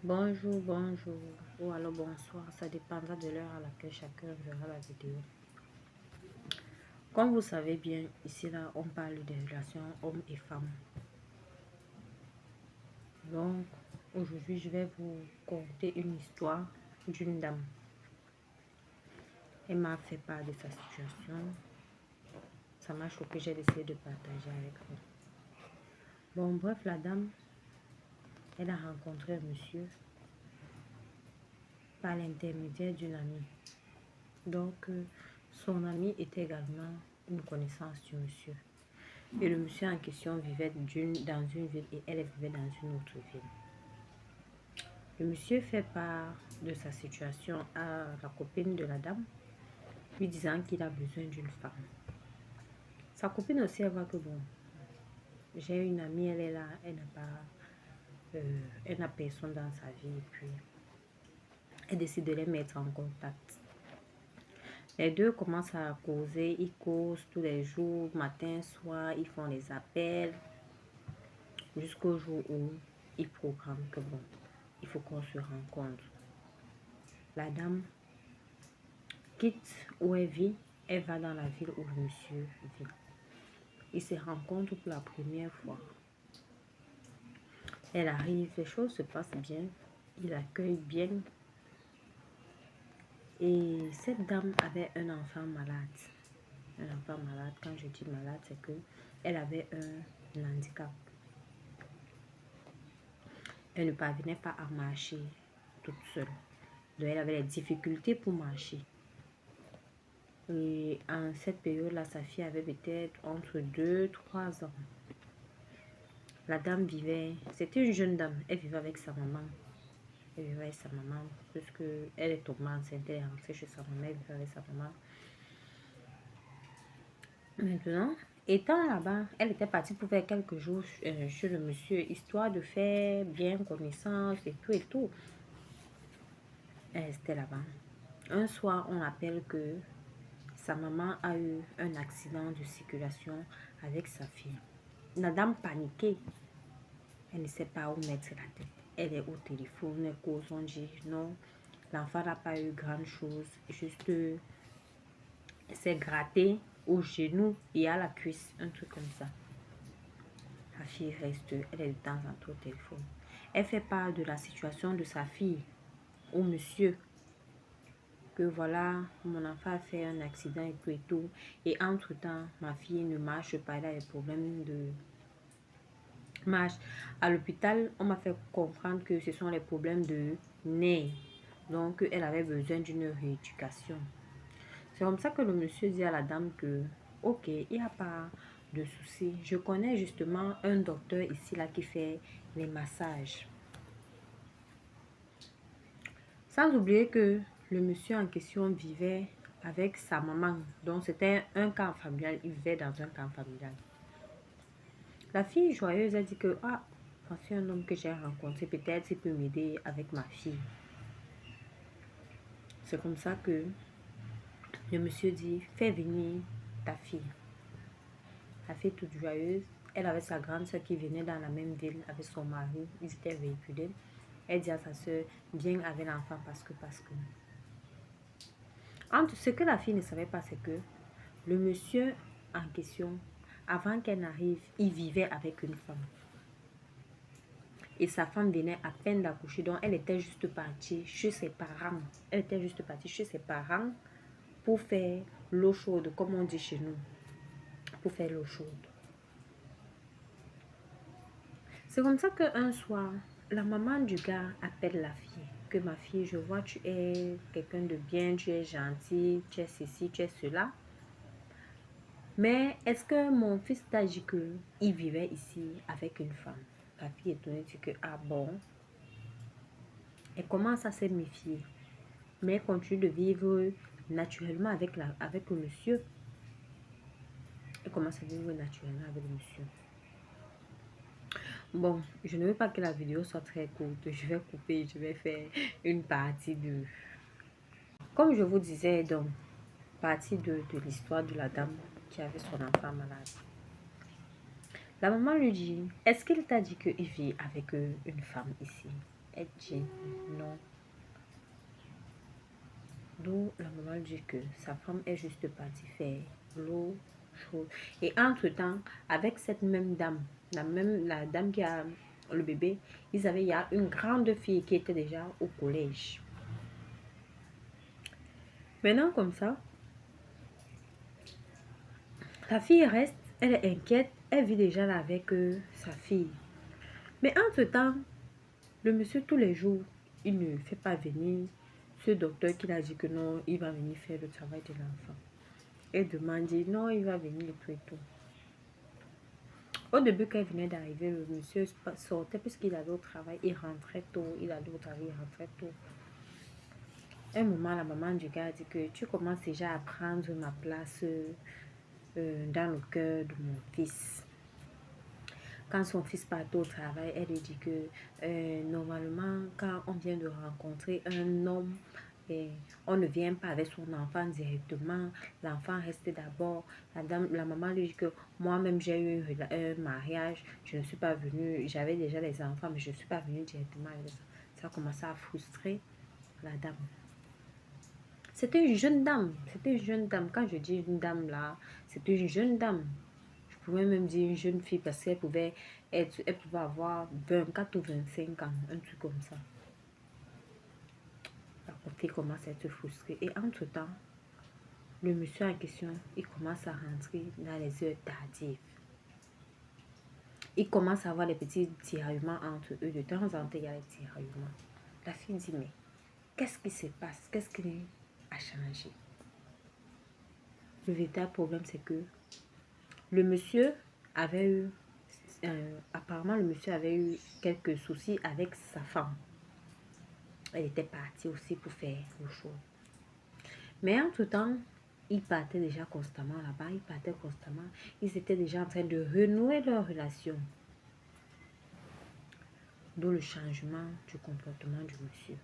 Bonjour, bonjour, ou alors bonsoir, ça dépendra de l'heure à laquelle chacun verra la vidéo. Comme vous savez bien, ici là, on parle des relations hommes et femmes. Donc, aujourd'hui, je vais vous conter une histoire d'une dame. Elle m'a fait part de sa situation. Ça m'a choqué, j'ai décidé de partager avec vous. Bon, bref, la dame, elle a rencontré un monsieur par l'intermédiaire d'une amie. Donc, son amie était également une connaissance du monsieur. Et le monsieur en question vivait dans une ville et elle vivait dans une autre ville. Le monsieur fait part de sa situation à la copine de la dame, lui disant qu'il a besoin d'une femme. Sa copine aussi, elle voit que bon, j'ai une amie, elle est là, elle n'a personne dans sa vie. Et puis, elle décide de les mettre en contact. Les deux commencent à causer, ils causent tous les jours, matin, soir, ils font les appels, jusqu'au jour où ils programment que bon, il faut qu'on se rencontre. La dame quitte où elle vit, elle va dans la ville où le monsieur vit. Ils se rencontrent pour la première fois. Elle arrive, les choses se passent bien, il accueille bien. Et cette dame avait un enfant malade. Un enfant malade, quand je dis malade, c'est que elle avait un handicap. Elle ne parvenait pas à marcher toute seule. Donc elle avait des difficultés pour marcher. Et en cette période-là, sa fille avait peut-être entre 2 3 ans. La dame vivait, c'était une jeune dame, elle vivait avec sa maman. Elle vivait avec sa maman, puisque elle est tombée enceinte, elle est rentrée chez sa maman, elle vivait avec sa maman. Maintenant, étant là-bas, elle était partie pour faire quelques jours chez le monsieur, histoire de faire bien connaissance et tout et tout. Elle restait là-bas. Un soir, on appelle que sa maman a eu un accident de circulation avec sa fille. La dame paniquée. Elle ne sait pas où mettre la tête. Elle est au téléphone, elle cause, on dit non. L'enfant n'a pas eu grand chose. Juste, s'est gratté au genou et à la cuisse. Un truc comme ça. La fille reste, elle est de temps en temps au téléphone. Elle fait part de la situation de sa fille au monsieur. Que voilà, mon enfant a fait un accident et tout et tout. Et entre-temps, ma fille ne marche pas. Elle a des problèmes de marche. À l'hôpital, on m'a fait comprendre que ce sont les problèmes de nez. Donc, elle avait besoin d'une rééducation. C'est comme ça que le monsieur dit à la dame que, ok, il n'y a pas de souci. Je connais justement un docteur ici là qui fait les massages. Sans oublier que le monsieur en question vivait avec sa maman. Donc, c'était un camp familial. Il vivait dans un camp familial. La fille joyeuse a dit que, ah, voici un homme que j'ai rencontré, peut-être il peut m'aider avec ma fille. C'est comme ça que le monsieur dit, fais venir ta fille. La fille toute joyeuse, elle avait sa grande soeur qui venait dans la même ville avec son mari, ils étaient véhiculés. Elle dit à sa soeur, viens avec l'enfant parce que. Entre ce que la fille ne savait pas, c'est que le monsieur en question, avant qu'elle n'arrive, il vivait avec une femme. Et sa femme venait à peine d'accoucher, donc elle était juste partie chez ses parents. Elle était juste partie chez ses parents pour faire l'eau chaude, comme on dit chez nous. Pour faire l'eau chaude. C'est comme ça qu'un soir, la maman du gars appelle la fille. Que ma fille, je vois, tu es quelqu'un de bien, tu es gentil, tu es ceci, tu es cela. Mais est-ce que mon fils t'a dit qu'il vivait ici avec une femme? La fille est étonnée, dit que, ah bon. Elle commence à se méfier. Mais elle continue de vivre naturellement avec le monsieur. Elle commence à vivre naturellement avec le monsieur. Bon, je ne veux pas que la vidéo soit très courte. Je vais couper, je vais faire une partie de... Comme je vous disais, donc, partie de l'histoire de la dame qui avait son enfant malade. La maman lui dit, est-ce qu'il t'a dit qu'il vit avec une femme ici? Elle dit non. D'où la maman dit que sa femme est juste partie faire l'eau chaude. Et entre-temps, avec cette même dame, la dame qui a le bébé, il y a une grande fille qui était déjà au collège. Maintenant, comme ça, la fille reste, elle est inquiète, elle vit déjà là avec sa fille. Mais entre-temps, le monsieur, tous les jours, il ne fait pas venir ce docteur qui a dit que non, il va venir faire le travail de l'enfant. Elle demande, dit non, il va venir et tout et tout. Au début, quand il venait d'arriver, le monsieur sortait puisqu'il allait au travail, il rentrait tôt, il allait au travail, il rentrait tôt. Un moment, la maman du gars a dit que tu commences déjà à prendre ma place dans le cœur de mon fils. Quand son fils partait au travail, elle lui dit que normalement, quand on vient de rencontrer un homme, on ne vient pas avec son enfant directement. L'enfant reste d'abord. La maman lui dit que moi-même, j'ai eu un mariage. Je ne suis pas venue. J'avais déjà les enfants, mais je ne suis pas venue directement avec ça. Ça a commencé à frustrer la dame. C'était une jeune dame. C'était une jeune dame. Quand je dis une dame là, c'était une jeune dame. Je pouvais même dire une jeune fille parce qu'elle pouvait avoir 24 ou 25 ans, un truc comme ça. La fille commence à être frustrée. Et entre-temps, le monsieur en question, il commence à rentrer dans les heures tardives. Il commence à avoir des petits tiraillements entre eux. De temps en temps, il y a des tiraillements. La fille dit, mais qu'est-ce qui se passe? Qu'est-ce qui a changé? Le véritable problème, c'est que le monsieur avait eu, apparemment le monsieur avait eu quelques soucis avec sa femme. Elle était partie aussi pour faire le show. Mais entre-temps, ils partaient déjà constamment là-bas, ils partaient constamment. Ils étaient déjà en train de renouer leur relation. D'où le changement du comportement du monsieur.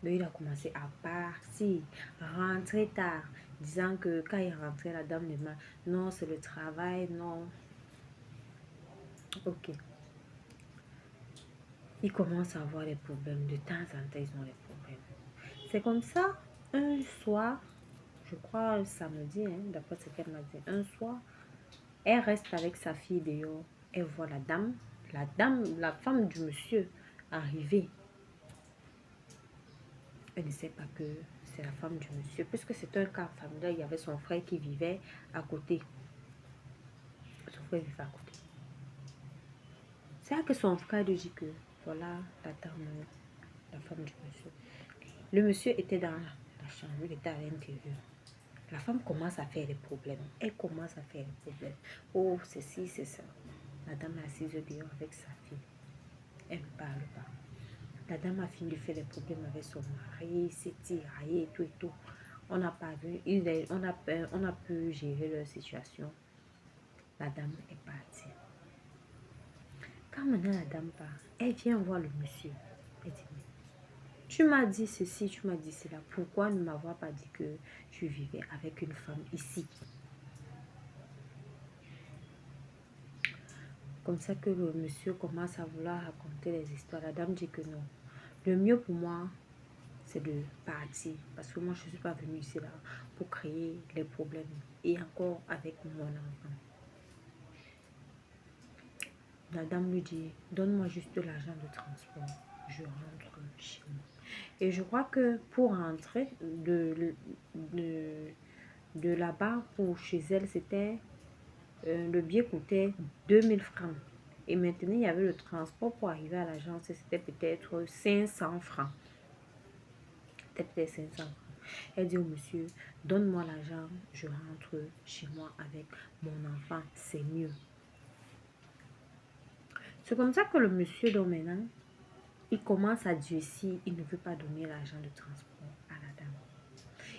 Mais il a commencé à partir, rentrer tard, disant que quand il rentrait, la dame demande, non, c'est le travail, non. Ok. Ils commencent à avoir des problèmes. De temps en temps, ils ont des problèmes. C'est comme ça, un soir, je crois un samedi, d'après ce qu'elle m'a dit, un soir, elle reste avec sa fille dehors. Elle voit la femme du monsieur arriver. Elle ne sait pas que c'est la femme du monsieur, puisque c'est un cas familial. Il y avait son frère qui vivait à côté. Son frère vivait à côté. C'est là que son frère lui dit que voilà la dame, la femme du monsieur. Le monsieur était dans la chambre, il était à l'intérieur. La femme commence à faire des problèmes. Elle commence à faire des problèmes. Oh, ceci, c'est ça. La dame est assise dehors avec sa fille. Elle ne parle pas. La dame a fini de faire des problèmes avec son mari, s'est tiraillé et tout et tout. On n'a pas vu, on a pu gérer leur situation. La dame est partie. Quand maintenant la dame part, elle vient voir le monsieur. Elle dit, tu m'as dit ceci, tu m'as dit cela. Pourquoi ne m'avoir pas dit que tu vivais avec une femme ici? Comme ça que le monsieur commence à vouloir raconter les histoires. La dame dit que non. Le mieux pour moi, c'est de partir. Parce que moi, je ne suis pas venue ici là pour créer les problèmes. Et encore avec mon enfant. La dame lui dit, donne-moi juste l'argent de transport. Je rentre chez moi. Et je crois que pour rentrer de là-bas pour chez elle, c'était le billet coûtait 2000 francs. Et maintenant, il y avait le transport pour arriver à l'agence, c'était peut-être 500 francs. Peut-être 500 francs. Elle dit au monsieur, donne-moi l'argent, je rentre chez moi avec mon enfant, c'est mieux. C'est comme ça que le monsieur, donc maintenant, il commence à durcir, il ne veut pas donner l'argent de transport à la dame.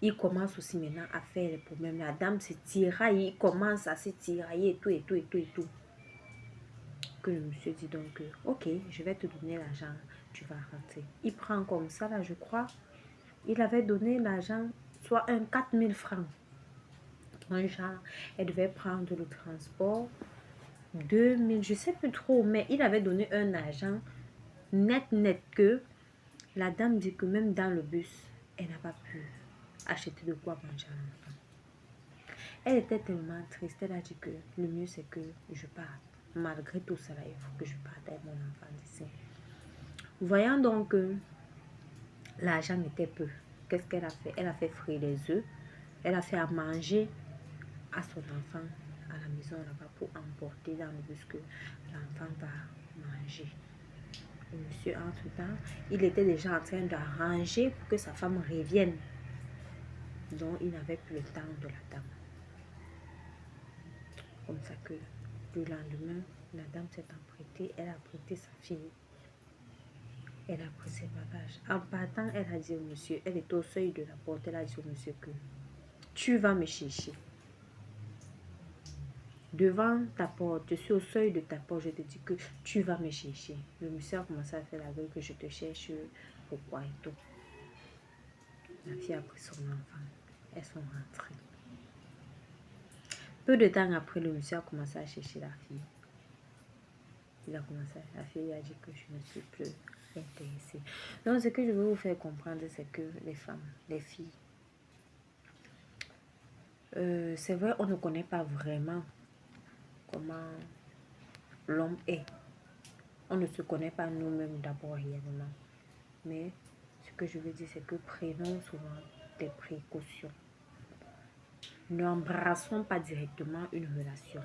Il commence aussi maintenant à faire les problèmes. La dame se tiraille, il commence à se tirailler et tout et tout et tout et tout. Que le monsieur dit donc, ok, je vais te donner l'argent, tu vas rentrer. Il prend comme ça, là, je crois, il avait donné l'argent, soit un 4000 francs. Un genre, elle devait prendre le transport, 2000, je sais plus trop, mais il avait donné un argent net que La dame dit que même dans le bus, elle n'a pas pu acheter de quoi manger à l'enfant. Elle était tellement triste. Elle a dit que le mieux c'est que je parte. Malgré tout cela, il faut que je parte avec mon enfant d'ici. Voyant donc que l'argent était peu, qu'est-ce qu'elle a fait? Elle a fait frire les œufs. Elle a fait à manger à son enfant à la maison là-bas pour emporter dans le bus que l'enfant va manger. Le monsieur, entre-temps, il était déjà en train d'arranger pour que sa femme revienne. Donc, il n'avait plus le temps de la dame. Comme ça que le lendemain, la dame s'est apprêtée. Elle a apprêté sa fille. Elle a pris ses bagages. En partant, elle a dit au monsieur, elle était au seuil de la porte, elle a dit au monsieur que tu vas me chercher. Devant ta porte, je suis au seuil de ta porte, je te dis que tu vas me chercher. Le monsieur a commencé à faire la gueule que je te cherche, pourquoi et tout. La fille a pris son enfant. Elles sont rentrées. Peu de temps après, le monsieur a commencé à chercher la fille. La fille a dit que je ne suis plus intéressée. Donc, ce que je veux vous faire comprendre, c'est que les femmes, les filles, c'est vrai, on ne connaît pas vraiment comment l'homme est. On ne se connaît pas nous-mêmes d'abord réellement. Mais ce que je veux dire, c'est que prenons souvent des précautions. N'embrassons pas directement une relation.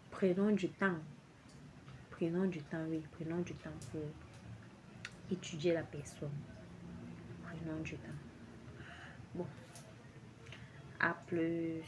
Prenons du temps. Prenons du temps, oui. Prenons du temps pour étudier la personne. Prenons du temps. Bon. À plus.